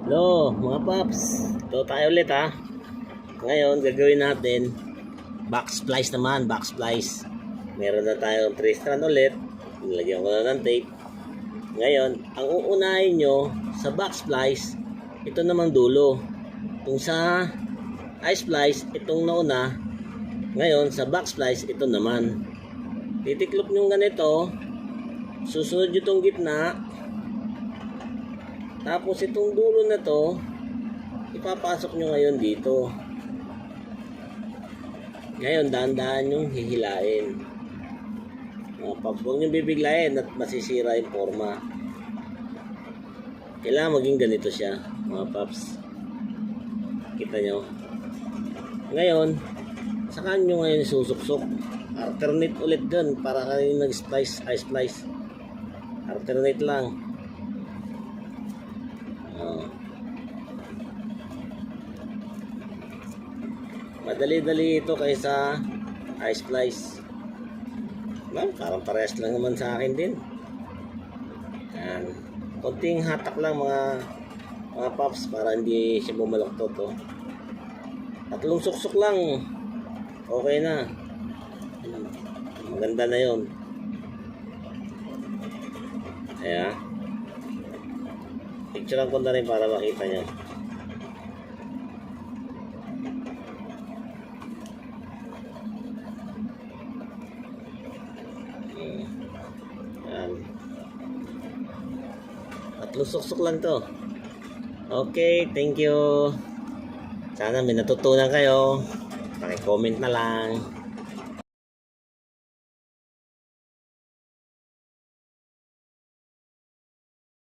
Hello mga paps, ito tayo ulit ha. Ngayon gagawin natin box splice naman, box splice. Meron na tayong 3 strand ulit. Nilagyan ko na ng tape. Ngayon, ang uunahin nyo sa box splice, ito namang dulo. Kung sa eye splice, itong nauna. Ngayon sa box splice, ito naman. Titiklop nyo ganito. Susunod nyo itong gitna. Tapos itong dulo na to, ipapasok nyo ngayon dito. Ngayon, dahan-dahan yung hihilain. Mga paps, huwag nyo bibiglayin at masisira yung forma. Kailangan maging ganito siya, mga paps. Kita nyo. Ngayon, saka nyo ngayon susuksok. Alternate ulit dun para kayo nag-splice, eye splice. Alternate lang. Madali-dali ito kaysa eye splice. Parang parehas lang naman sa akin din. Yan. Konting hatak lang mga pups para hindi siya bumaloktot to. Tatlong suksok lang. Okay na. Maganda na yun. Ayan. Picturean ko na rin para makita nyo. Ayan. Tatlong suksok lang to. Okay, thank you. Sana may natutunan kayo. Paki-comment na lang.